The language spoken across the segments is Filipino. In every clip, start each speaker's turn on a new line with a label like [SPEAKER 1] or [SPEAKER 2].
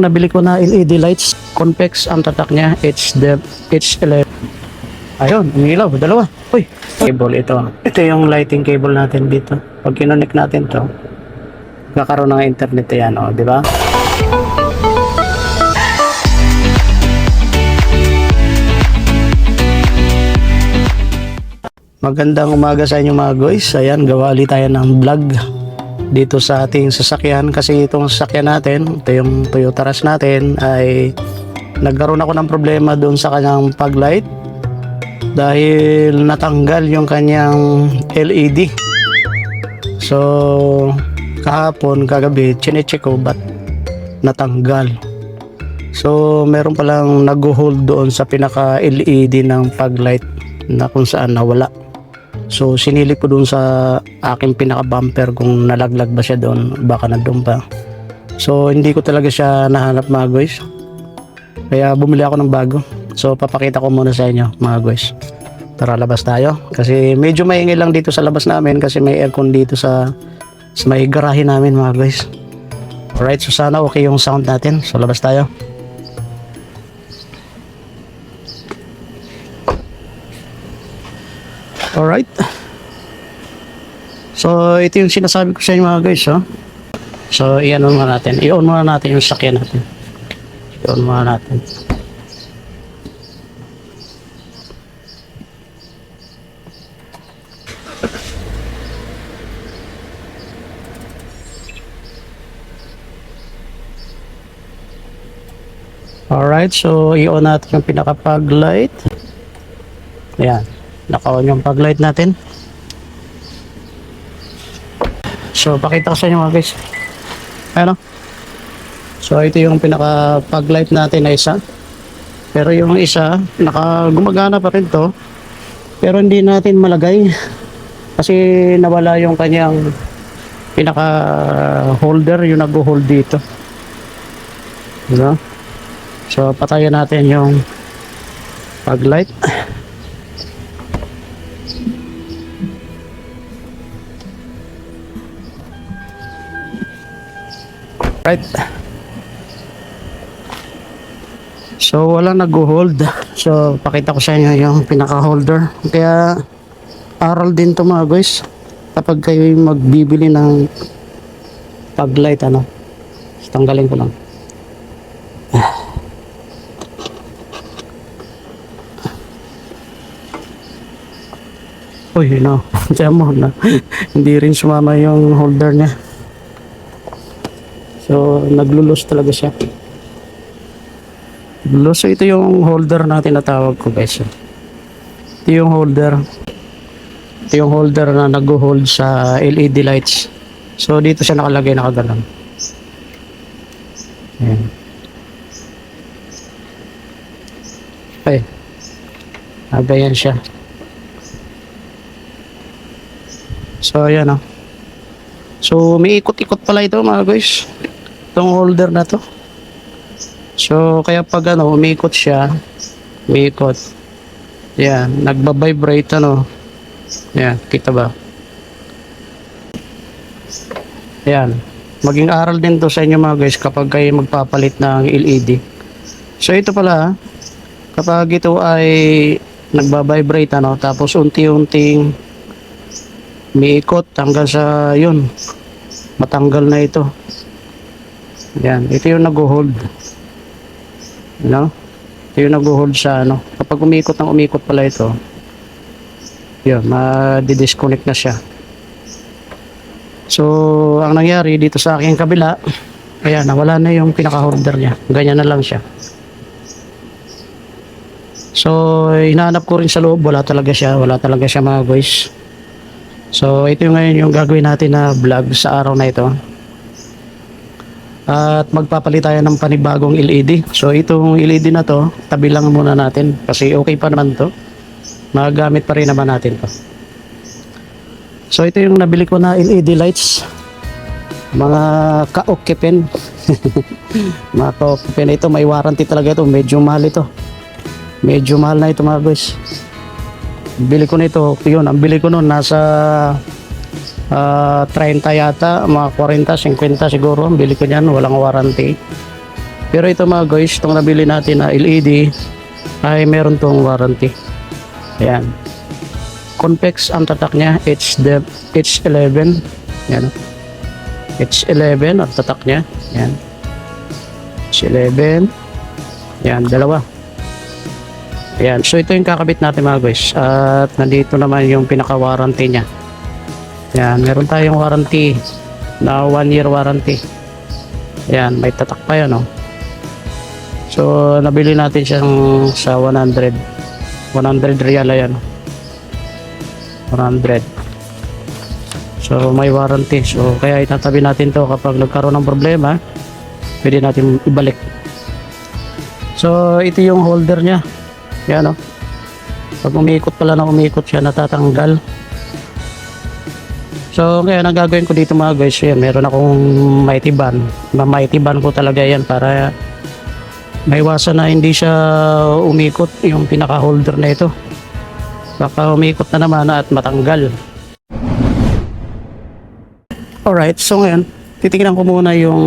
[SPEAKER 1] Nabili ko na LED lights, convex ang tatak niya, H11. Ayun, umilaw, dalawa. Uy, cable ito. Ito yung lighting cable natin dito. Pag kinonect natin to, kakaroon ng internet yan, oh, di ba? Magandang umaga sa inyo mga guys. Ayan, gawali tayo ng vlog dito sa ating sasakyan kasi itong sasakyan natin, ito yung Toyota Rush natin, ay nagkaroon ako ng problema doon sa kanyang fog light dahil natanggal yung kanyang LED. So kahapon, kagabi, chinecheck ko ba't natanggal. So meron palang nag-hold doon sa pinaka LED ng fog light na kung saan nawala. So sinilip ko dun sa aking pinaka bumper kung nalaglag ba siya doon, baka nandun pa. So hindi ko talaga siya nahanap mga guys, kaya bumili ako ng bago. So papakita ko muna sa inyo mga guys. Tara, labas tayo kasi medyo maingay lang dito sa labas namin kasi may aircon dito sa may garahe namin mga guys. Alright, so sana okay yung sound natin. So labas tayo. Alright. So ito yung sinasabi ko sa inyo mga guys, oh. So i-on muna natin yung sakyan natin. I-on muna natin. Alright, so i-on natin yung pinaka-fog light. Ayan, naka-on yung fog light natin. So pakita ko sa inyo mga guys. Ayan, so ito yung pinaka-fog light natin na isa. Pero yung isa, gumagana pa rin to. Pero hindi natin malagay kasi nawala yung kanyang pinaka-holder, yung nag-hold dito. Diba? So patayin natin yung fog light. Right. So wala nag-hold. So pakita ko sa inyo yung pinaka-holder. Kaya aral din to mga guys kapag kayo magbibili ng fog light, ano. Tanggalin ko lang. Uy, no. Tiyan mo na. Hindi rin sumama yung holder niya. So, naglulos talaga siya. So, ito yung holder natin na tawag ko guys. Ito yung holder. Ito yung holder na nag-hold sa LED lights. So, dito siya nakalagay, nakagalang. Ayan. Ay. Agayan siya. So, ayan o. So, may ikot-ikot pala ito mga guys. Itong holder na to. So kaya pag umiikot siya, umiikot. Yan, nagba-vibrate ano. Yan, kita ba? Yan. Maging aral din to sa inyo mga guys kapag kayo magpapalit ng LED. So ito pala, kapag ito ay nagba-vibrate ano, tapos unti-unting umiikot hanggang sa yun, matanggal na ito. Yan, ito yung nag-hold. No? Ito yung nag-hold sa ano. Kapag umikot pala ito, yun, ma-disconnect na siya. So, ang nangyari dito sa aking kabila, ayan, nawala na yung pinaka-holder niya. Ganyan na lang siya. So, hinahanap ko rin sa loob, wala talaga siya mga guys. So, ito yung ngayon yung gagawin natin na vlog sa araw na ito. At magpapalit tayo ng panibagong LED. So itong LED na to, tabi lang muna natin kasi okay pa naman to. Magagamit pa rin naman natin to. So ito yung nabili ko na LED lights. Mga ka-occupant. Mga ka-occupant ito, may warranty talaga ito. Medyo mahal ito. Medyo mahal na ito mga guys. Bili ko nito, yun, ang bili ko noon nasa 30 yata, mga 40, 50 siguro ang bili ko niyan, walang warranty. Pero ito mga guys, itong nabili natin na LED ay meron tong warranty. Ayan. Convex ang tatak niya, H11. Ayan. H11 ang tatak niya. Ayan. H11. Ayan, dalawa. Ayan. So ito yung kakabit natin mga guys. At nandito naman yung pinaka-warranty niya. Ayan. Meron tayong warranty na 1 year warranty. Ayan. May tatak pa yan, oh. So nabili natin siyang sa 100 real. Ayan. 100. So may warranty. So kaya itatabi natin to kapag nagkaroon ng problema, pwede natin ibalik. So ito yung holder niya. Yan, oh. Pag umiikot pala na umiikot siya, natatanggal. So kaya nagagawin ko dito mga guys, yan, meron akong mighty band. Mighty band ko talaga yan para maiwasan na hindi siya umikot yung pinaka holder na ito. Baka umikot na naman at matanggal. Alright, so ngayon titingnan ko muna yung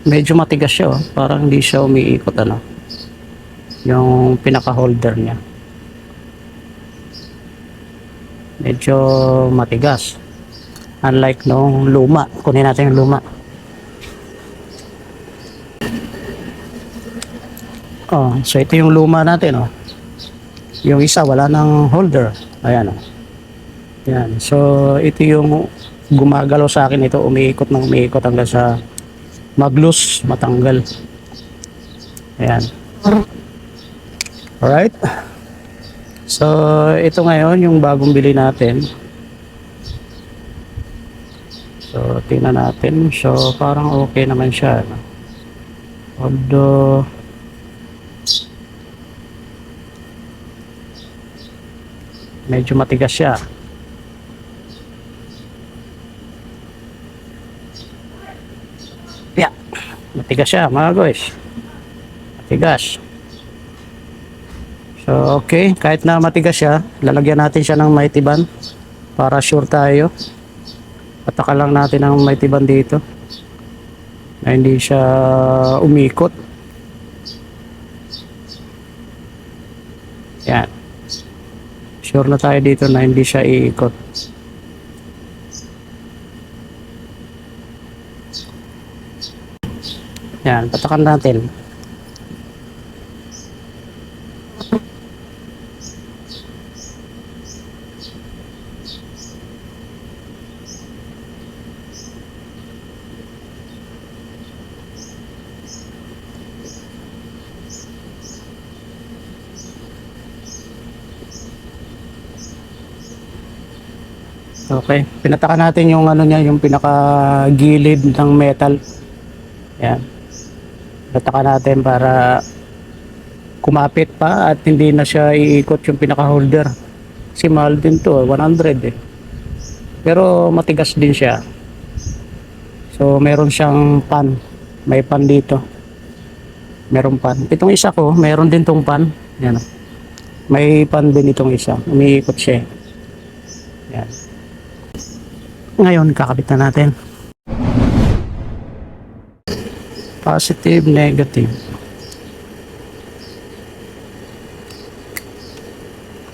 [SPEAKER 1] medyo matigas siya, oh. Parang hindi siya umiikot, ano, yung pinaka holder niya. Medyo matigas, unlike nung luma. Kunin natin yung luma. Oh, so ito yung luma natin, oh. Yung isa wala ng holder. Ayan, oh. Yan. So ito yung gumagalaw sa akin, ito umiikot ng umiikot hanggang sa mag-loose, matanggal. Ayan. Alright. So ito ngayon yung bagong bili natin. So tingnan natin. So parang okay naman siya, no? Although medyo matigas siya. Yeah, matigas siya mga guys. Matigas. So okay, kahit na matigas siya, lalagyan natin siya ng mighty band para sure tayo. Pataka lang natin ang mighty band dito na hindi siya umikot. Yan. Sure na tayo dito na hindi siya iikot. Yan, patakan natin. Okay, pinatakan natin yung ano niya, yung pinaka gilid ng metal. Yan. Pinatakan natin para kumapit pa at hindi na siya iikot yung pinaka holder. Kasi mahal din to, 100 eh. Pero matigas din siya. So meron siyang pan. May pan dito. Meron pan. Itong isa ko, meron din tong pan. Yan. May pan din itong isa. Umiikot siya. Yan. Ngayon, kakabit na natin. Positive, negative.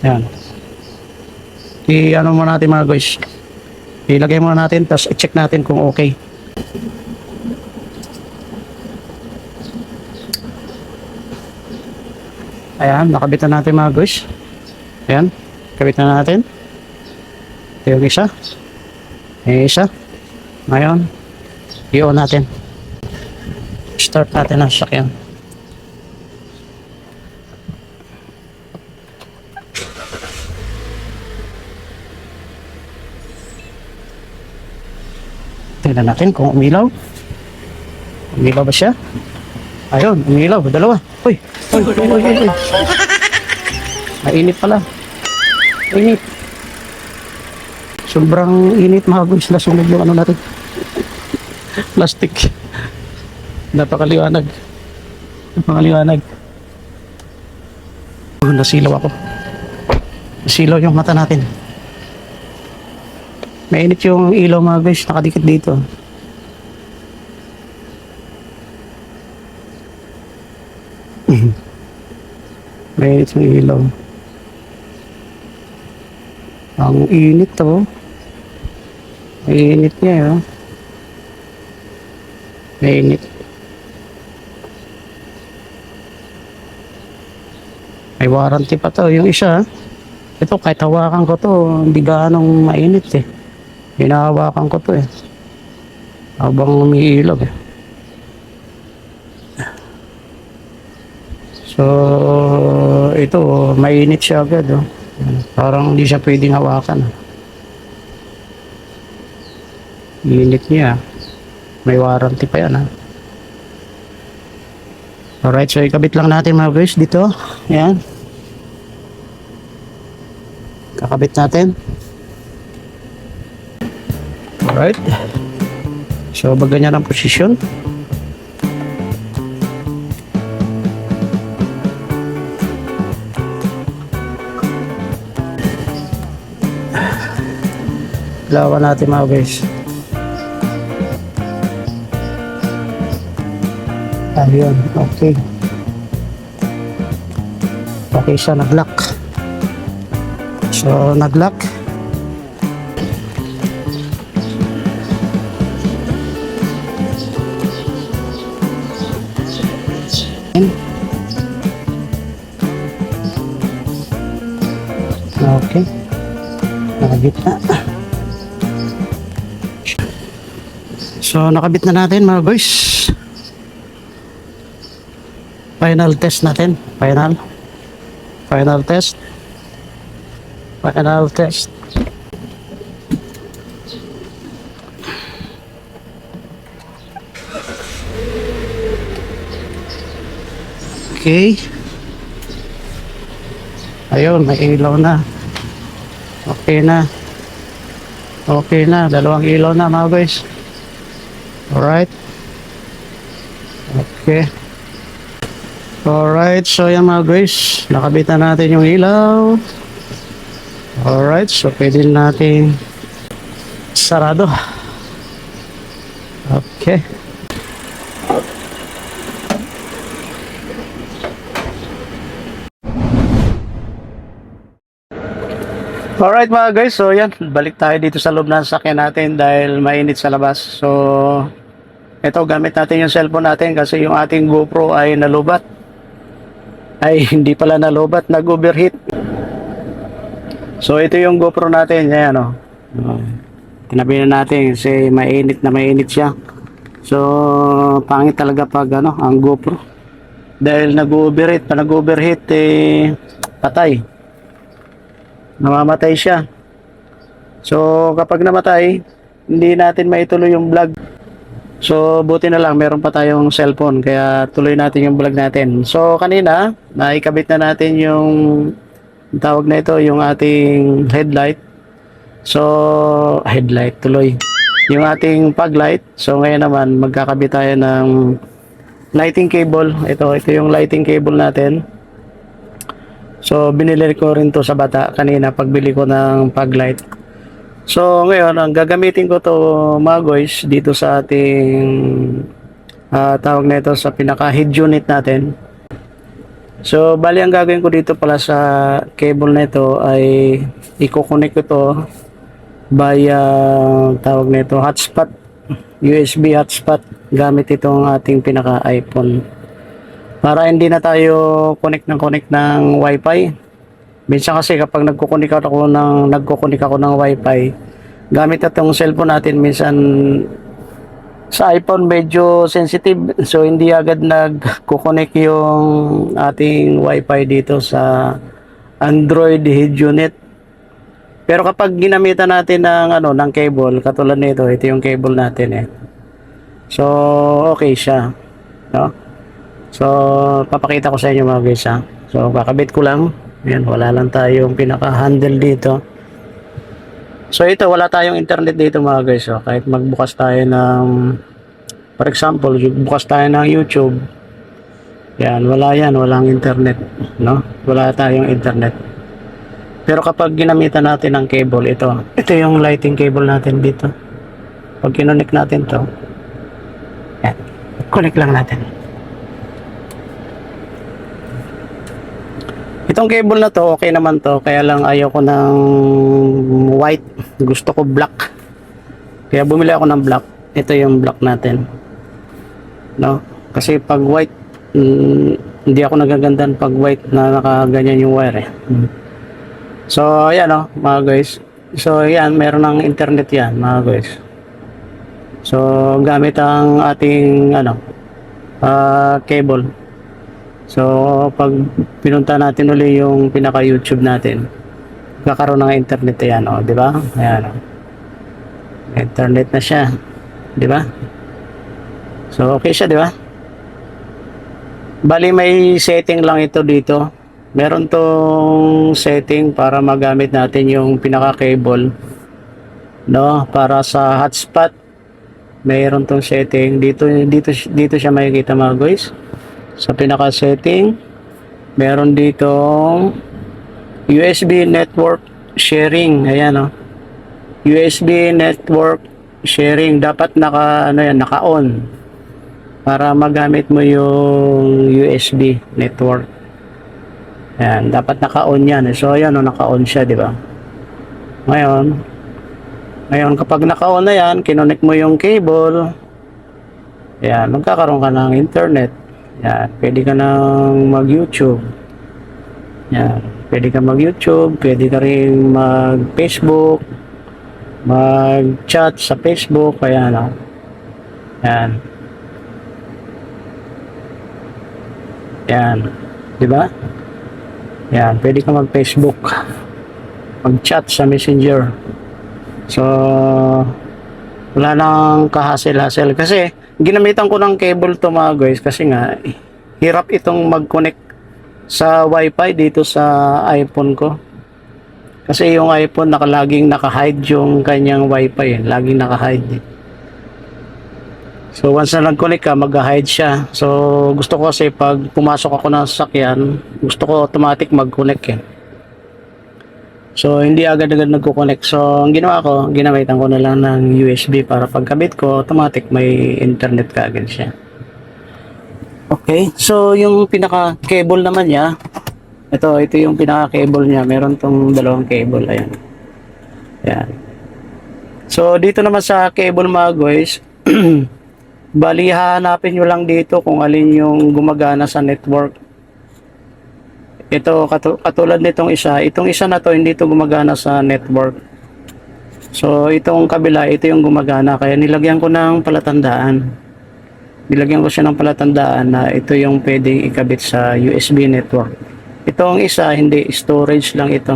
[SPEAKER 1] Yan. I-ano muna natin mga guys. Ilagay muna natin, tapos i-check natin kung okay. Ayan, nakabit na natin mga guys. Ayan, kabit na natin. Ito yung isa. Isa. Ngayon, i-on natin. Start natin ang sakyan. Tingnan natin kung umilaw. Umilaw ba siya? Ayun, umilaw. Dalawa. Uy! Uy! Uy! Uy! Uy! Mainit pala. Init. Sobrang init mga guys, nasunog yung ano natin. Plastic. Napakaliwanag. Napakaliwanag. Nasilaw ako. Nasilaw yung mata natin. Mainit yung ilaw mga guys, nakadikit dito. Mainit yung ilaw. Ang init to. Mainit niya yun. Mainit. May warranty pa to. Yung isa, ito kahit hawakan ko to, hindi ganong mainit eh. Hinahawakan ko to eh. Habang umiilaw eh. So, ito, mainit siya agad oh. Parang hindi siya pwedeng hawakan. Init niya. May warranty pa yan ha. Alright, so ikabit lang natin mga guys dito. Yan. Kakabit natin. Alright. So, pag ganyan ang posisyon. Lawan natin mga guys. Ayun, okay. Okay siya, nag-lock. So, nag-lock. Okay. Nakabit na. So, nakabit na natin mga guys. Final test natin. Final test. Final test. Okay. Ayun, may ilaw na. Okay na. Okay na. Dalawang ilaw na mga guys. Alright. Okay. Alright, so yan mga guys, nakabit na natin yung ilaw. Alright, so pwede natin sarado. Okay. Alright mga guys, so yan, balik tayo dito sa loob ng sasakyan natin dahil mainit sa labas. So, ito gamit natin yung cellphone natin kasi yung ating GoPro ay nalubat. Ay, hindi pala nalobat, nag-overheat. So, ito yung GoPro natin. Ayan, o. Tinabi na natin kasi mainit na mainit siya. So, pangit talaga pag ang GoPro. Dahil nag-overheat, pa nag-overheat, patay. Namamatay siya. So, kapag namatay, hindi natin maituloy yung vlog. So, buti na lang, meron pa tayong cellphone, kaya tuloy natin yung vlog natin. So, kanina, naikabit na natin yung tawag na ito, yung ating headlight. So, headlight tuloy. Yung ating fog light. So, ngayon naman, magkakabit tayo ng lighting cable. Ito yung lighting cable natin. So, binili ko rin to sa bata kanina, pagbili ko ng fog light. So ngayon, ang gagamitin ko to mga guys dito sa ating tawag na ito sa pinaka head unit natin. So bali ang gagawin ko dito pala sa cable na ito ay i-connect ko to via tawag na ito hotspot, USB hotspot gamit itong ating pinaka iPhone. Para hindi na tayo connect ng wifi. Minsan kasi kapag nagko-connect ako ng wifi, gamit itong cellphone natin, minsan sa iPhone medyo sensitive, so hindi agad nagko-connect yung ating wifi dito sa Android head unit. Pero kapag ginamitan natin ng cable, katulad nito, ito yung cable natin eh. So okay siya, no? So papakita ko sa inyo mga guys ha. So kakabit ko lang. Ayan, wala lang tayong pinaka-handle dito. So ito, wala tayong internet dito mga guys. So, kahit magbukas tayo ng, for example, bukas tayo ng YouTube. Yan, walang internet, no? Wala tayong internet. Pero kapag ginamitan natin ng cable, ito yung lighting cable natin dito. Pag kinonect natin to, yan, connect lang natin. Itong cable na to, okay naman to. Kaya lang ayaw ko ng white. Gusto ko black. Kaya bumili ako ng black. Ito yung black natin. No? Kasi pag white, hindi ako nagagandahan pag white na nakaganyan yung wire eh. So, ayan o, mga guys. So, ayan, meron ng internet yan, mga guys. So, gamit ang ating, cable. So, pag pinunta natin uli yung pinaka-YouTube natin, kakaroon ng internet yan, o, di ba? Ayan, o. Internet na siya, di ba? So, okay siya, di ba? Bali, may setting lang ito dito. Meron tong setting para magamit natin yung pinaka-cable, no? Para sa hotspot, mayroon tong setting dito siya makikita, mga guys. Sa pinaka-setting, meron ditong USB network sharing. Ayan, USB network sharing. Dapat naka-on para magamit mo yung USB network. Ayan, dapat naka-on yan. So, ayan, naka-on siya, di ba? Ngayon, kapag naka-on na yan, kinonect mo yung cable. Ayan, magkakaroon ka ng internet. Yan, pwede ka nang mag-YouTube. Yan, pwede ka mag-YouTube, pwede ka rin mag-Facebook, mag-chat sa Facebook, kaya na. Yan. Yan, di ba? Yan, pwede ka mag-Facebook, mag-chat sa Messenger. So, wala nang kahasel-hasel kasi ginamitan ko ng cable to, mga guys, kasi nga hirap itong mag-connect sa wifi dito sa iPhone ko, kasi yung iPhone laging naka-hide yung kanyang wifi, laging naka-hide. So once na nag-connect ka, mag-hide siya. So gusto ko kasi pag pumasok ako ng sasakyan, gusto ko automatic mag-connect eh. So, hindi agad-agad nagko-connect. So, ang ginawa ko, ginamitan ko na lang ng USB para pagkabit ko, automatic may internet ka agad siya. Okay, so yung pinaka-cable naman niya, ito yung pinaka-cable niya. Meron tong dalawang cable, ayan. Ayan. So, dito naman sa cable, mga guys, bali hahanapin nyo lang dito kung alin yung gumagana sa network. Ito, katulad nitong isa, itong isa na to, hindi to gumagana sa network. So, itong kabila, ito yung gumagana. Kaya nilagyan ko ng palatandaan. Nilagyan ko siya ng palatandaan na ito yung pwedeng ikabit sa USB network. Itong isa, hindi, storage lang ito.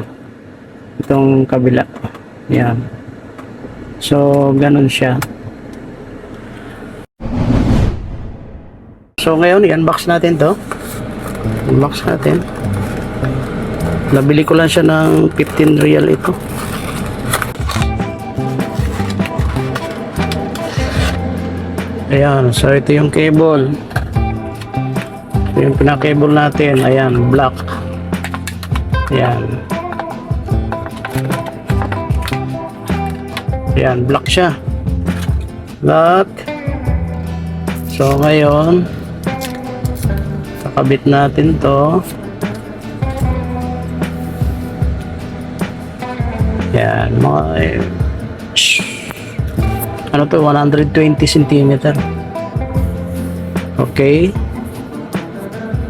[SPEAKER 1] Itong kabila. Yan. So, ganun siya. So, ngayon, i-unbox natin to. Unbox natin. Nabili ko lang siya ng 15 real ito. Ayan, so ito yung cable. Ito yung pinaka-cable natin. Ayan, black. Ayan. Ayan, black siya. Black. So ngayon, kakabit natin to. Yan, mga ano to, 120 cm. Okay.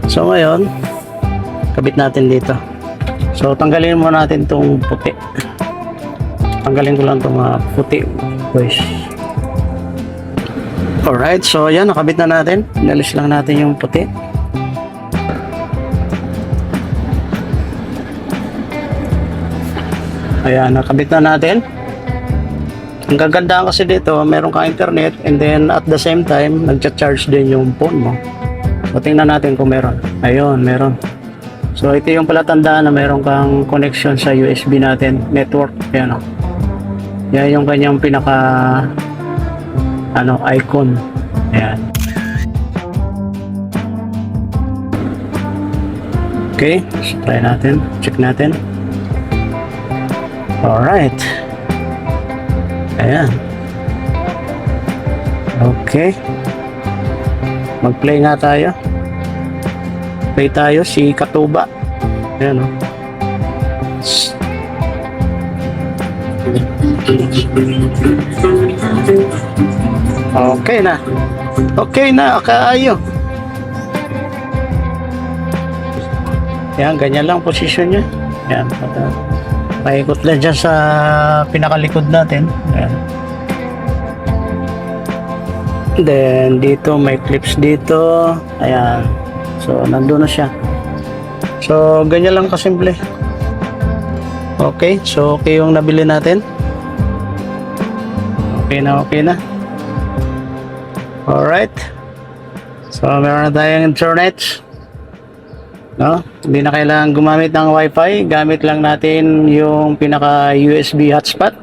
[SPEAKER 1] So ngayon, kabit natin dito. So tanggalin mo natin tong puti. Tanggalin ko lang tong puti, guys. Alright, so yan, nakabit na natin. Inalis lang natin yung puti. Ayan, nakabit na natin. Ang gaganda kasi dito, meron kang internet and then at the same time, nagcha-charge din yung phone mo. So, tingnan natin kung meron. Ayun, meron. So, ito yung palatandaan na meron kang connection sa USB natin, network. Ayan o. Yan yung kanyang pinaka icon. Ayan. Okay, so, try natin. Check natin. Alright. Ayan. Okay. Mag-play nga tayo. Play tayo si Katuba. Ayan o. Okay na. Okay na, kaayo. Yan, ganyan lang posisyon niya. Yan, paikot lang dyan sa pinakalikod natin. Yan. Then, dito may clips dito. Ayan. So, nandun na siya. So, ganyan lang kasimple. Okay, so okay yung nabili natin. Okay na, okay na. Alright. So, meron na tayong internet. No? Hindi na kailangan gumamit ng wifi. Gamit lang natin yung pinaka USB hotspot.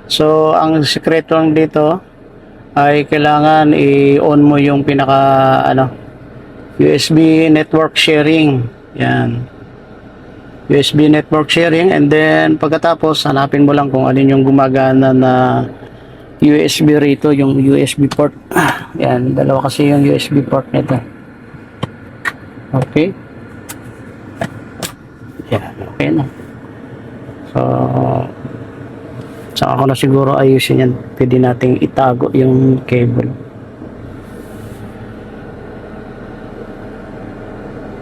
[SPEAKER 1] So, ang secret lang dito ay kailangan i-on mo yung pinaka USB network sharing. Yan. USB network sharing, and then pagkatapos hanapin mo lang kung alin yung gumagana na USB rito, yung USB port. Yan, dalawa kasi yung USB port nito. Okay. Yan, okay na. So, saka ko na siguro ayusin yan. Pwede nating itago yung cable.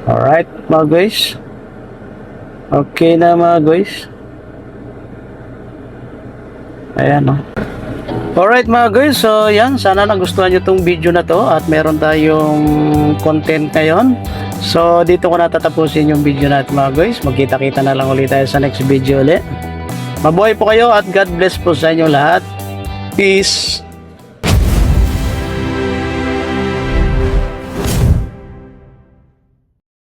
[SPEAKER 1] Alright, mga guys. Okay na mga guys. Ayan o. Alright mga guys, so yan, sana nagustuhan nyo itong video na to at meron tayong content ngayon. So dito ko natatapusin yung video natin mga guys. Magkita-kita na lang ulit tayo sa next video ulit. Mabuhay po kayo at God bless po sa inyo lahat. Peace.